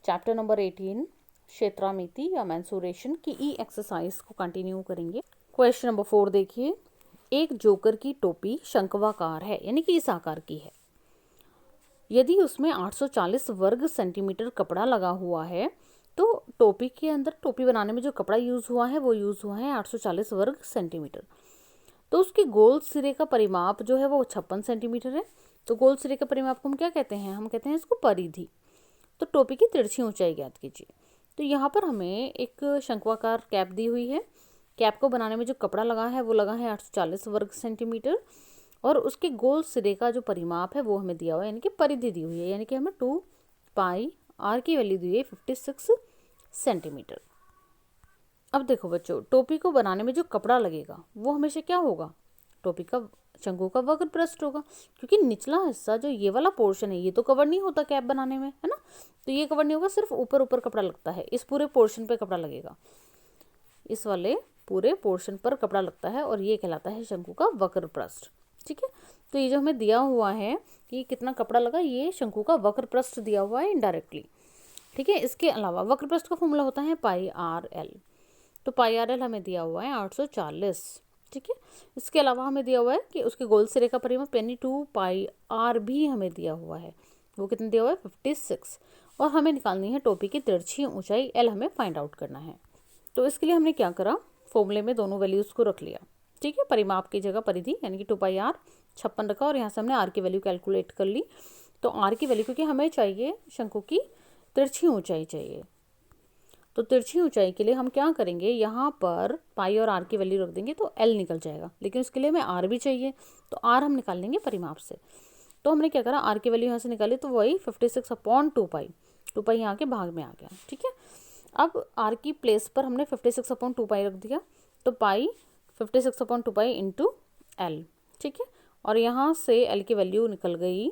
Chapter number 18 क्षेत्रामिति या mensuration की ई exercise को कंटिन्यू करेंगे। क्वेश्चन नंबर 4 देखिए, एक जोकर की टोपी शंक्वाकार है यानी कि इस आकार की है। यदि उसमें 840 वर्ग सेंटीमीटर कपड़ा लगा हुआ है तो टोपी के अंदर टोपी बनाने में जो कपड़ा यूज हुआ है वो यूज हुआ है 840 वर्ग सेंटीमीटर। तो उसके गोल सिरे का परिमाप जो है वो 56 सेंटीमीटर है। तो गोल सिरे का परिमाप को हम क्या कहते हैं? हम कहते हैं इसको परिधि। तो टोपी की तिरछी ऊंचाई ज्ञात कीजिए। तो यहाँ पर हमें एक शंक्वाकार कैप दी हुई है। कैप को बनाने में जो कपड़ा लगा है वो लगा है 840 वर्ग सेंटीमीटर और उसके गोल सिरे का जो परिमाप है वो हमें दिया हुआ है यानी कि परिधि दी हुई है, यानी कि हमें 2 पाई आर की वैल्यू दी है 56 सेंटीमीटर। अब देखो बच्चों, टोपी को बनाने में जो कपड़ा लगेगा वो हमेशा क्या होगा? टोपी का शंकु का वक्र पृष्ठ होगा, क्योंकि निचला हिस्सा जो ये वाला पोर्शन है ये तो कवर नहीं होता कैप बनाने में, है ना। तो ये कवर नहीं होगा, सिर्फ ऊपर ऊपर कपड़ा लगता है। इस पूरे पोर्शन पे कपड़ा लगेगा, इस वाले पूरे पोर्शन पर कपड़ा लगता है और ये कहलाता है शंकु का वक्र पृष्ठ। ठीक है, तो ये जो हमें दिया हुआ है कि कितना कपड़ा लगा, ये शंकु का वक्र पृष्ठ दिया हुआ है इनडायरेक्टली। ठीक है, इसके अलावा वक्र पृष्ठ का फॉर्मूला होता है पाई आर एल। तो पाई आर एल हमें दिया हुआ है 840। ठीक है, इसके अलावा हमें दिया हुआ है कि उसके गोल सिरे का परिमाप यानी 2 पाई आर भी हमें दिया हुआ है। वो कितना दिया हुआ है? 56। और हमें निकालनी है टोपी की तिरछी ऊंचाई एल, हमें फाइंड आउट करना है। तो इसके लिए हमने क्या करा, फॉर्मूले में दोनों वैल्यूज को रख लिया। ठीक है, परिमाप की जगह परिधि यानी कि 2 पाई आर 56 रखा और यहाँ से हमने आर की वैल्यू कैलकुलेट कर ली। तो आर की वैल्यू, क्योंकि हमें चाहिए शंकु की तिरछी ऊंचाई चाहिए, तो तिरछी ऊंचाई के लिए हम क्या करेंगे, यहाँ पर पाई और आर की वैल्यू रख देंगे तो एल निकल जाएगा, लेकिन उसके लिए हमें आर भी चाहिए। तो आर हम निकाल लेंगे परिमाप से। तो हमने क्या करा, आर की वैल्यू यहाँ से निकाली तो वही 56/2 पाई। 2 पाई यहाँ के भाग में आ गया। ठीक है, अब आर की प्लेस पर हमने 56/2 पाई रख दिया, तो पाई 56/2 पाई इंटू एल। ठीक है, और यहाँ से एल की वैल्यू निकल गई।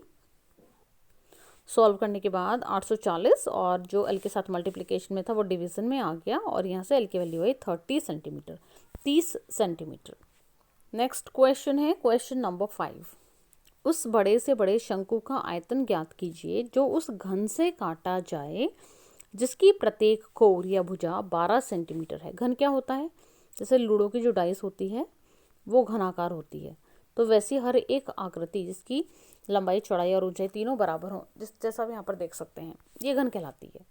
सॉल्व करने के बाद 840 और जो एल के साथ मल्टीप्लिकेशन में था वो डिवीजन में आ गया और यहाँ से एल की वैल्यू है 30 सेंटीमीटर, 30 सेंटीमीटर। नेक्स्ट क्वेश्चन है क्वेश्चन नंबर 5। उस बड़े से बड़े शंकु का आयतन ज्ञात कीजिए जो उस घन से काटा जाए जिसकी प्रत्येक कोर या भुजा 12 सेंटीमीटर है। घन क्या होता है? जैसे लूडो की जो डाइस होती है वो घनाकार होती है, तो वैसी हर एक आकृति जिसकी लंबाई चौड़ाई और ऊंचाई तीनों बराबर हो, जैसा आप यहाँ पर देख सकते हैं, ये घन कहलाती है।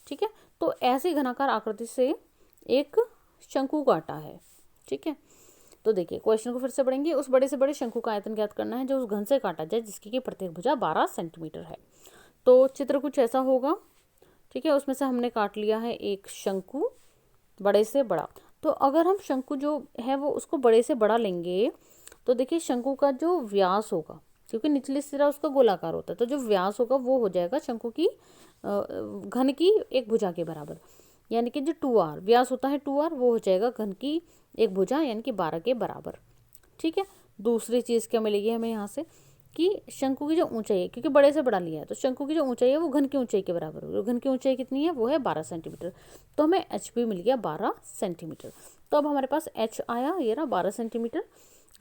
ठीक है, तो ऐसी घनाकार आकृति से एक शंकु काटा है। ठीक है, तो देखिए क्वेश्चन को फिर से पढ़ेंगे। उस बड़े से बड़े शंकु का आयतन ज्ञात करना है जो उस घन से काटा जाए जिसकी की प्रत्येक भुजा 12 सेंटीमीटर है। तो चित्र कुछ ऐसा होगा। ठीक है, उसमें से हमने काट लिया है एक शंकु बड़े से बड़ा। तो अगर हम शंकु जो है वो उसको बड़े से बड़ा लेंगे तो देखिए शंकु का जो व्यास होगा, क्योंकि निचली सिरा उसका गोलाकार होता है, तो जो व्यास होगा वो हो जाएगा शंकु की घन की एक भुजा के बराबर, यानी कि जो 2r व्यास होता है 2r वो हो जाएगा घन की एक भुजा यानी कि 12 के बराबर। ठीक है, दूसरी चीज़ क्या मिलेगी हमें यहाँ से कि शंकु की जो ऊंचाई है, क्योंकि बड़े से बड़ा लिया है तो शंकु की जो ऊंचाई है वो घन की ऊंचाई के बराबर होगी। घन की ऊंचाई कितनी है? वो है 12 सेंटीमीटर। तो हमें एच भी मिल गया 12 सेंटीमीटर। तो अब हमारे पास एच आया, ये रहा 12 सेंटीमीटर।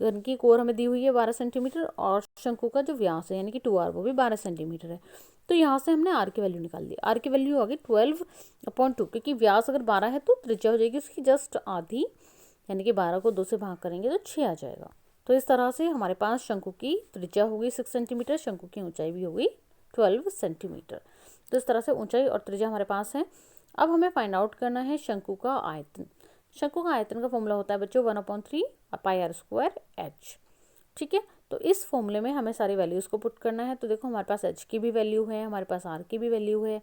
घन की कोर हमें दी हुई है 12 सेंटीमीटर और शंकु का जो व्यास है यानी कि 2r वो भी 12 सेंटीमीटर है। तो यहाँ से हमने आर की वैल्यू निकाल दी। आर की वैल्यू आ गई 12/2, क्योंकि व्यास अगर 12 है तो त्रिज्या हो जाएगी उसकी जस्ट आधी, यानी कि 12 को 2 से भाग करेंगे तो 6 आ जाएगा। तो इस तरह से हमारे पास शंकु की त्रिज्या होगी 6 सेंटीमीटर, शंकु की ऊंचाई भी होगी 12 सेंटीमीटर। तो इस तरह से ऊंचाई और त्रिज्या हमारे पास है। अब हमें फाइंड आउट करना है शंकु का आयतन। शंकु का आयतन का फॉर्मूला होता है बच्चों 1/3 पाई आर स्क्वायर एच। ठीक है, तो इस फॉर्मूले में हमें सारी वैल्यूज को पुट करना है। तो देखो हमारे पास एच की भी वैल्यू है, हमारे पास आर की भी वैल्यू है,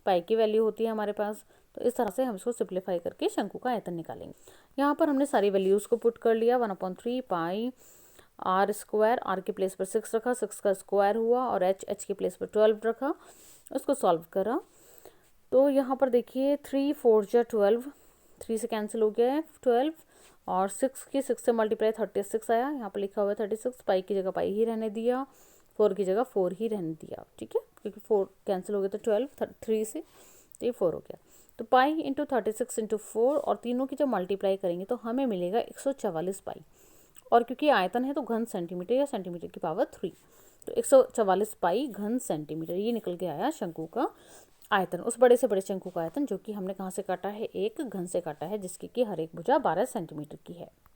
पाई की वैल्यू होती है हमारे पास। तो इस तरह से हम इसको सिंप्लीफाई करके शंकु का आयतन निकालेंगे। यहाँ पर हमने सारी वैल्यूज को पुट कर लिया। 1/3 पाई आर स्क्वायर, आर के प्लेस पर 6 रखा, 6 का स्क्वायर हुआ और एच के प्लेस पर 12 रखा, उसको सॉल्व करा। तो यहाँ पर देखिए 3 4 जा 12, 3 से कैंसिल हो गया है 12 और 6 से मल्टीप्लाई 36 आया। यहाँ पर लिखा हुआ है 36, पाई की जगह पाई ही रहने दिया, 4 की जगह 4 ही रहने दिया। ठीक है, क्योंकि 4 कैंसिल हो गया तो 12 3 से, तो ये 4 हो गया। तो पाई इंटू 36 इंटू 4 और तीनों की जब मल्टीप्लाई करेंगे तो हमें मिलेगा 144 पाई। और क्योंकि आयतन है तो घन सेंटीमीटर या सेंटीमीटर की पावर 3, तो 144 पाई घन सेंटीमीटर ये निकल के आया शंकु का आयतन, उस बड़े से बड़े शंकु का आयतन जो कि हमने कहाँ से काटा है, एक घन से काटा है, जिसकी कि हर एक भुजा 12 सेंटीमीटर की है।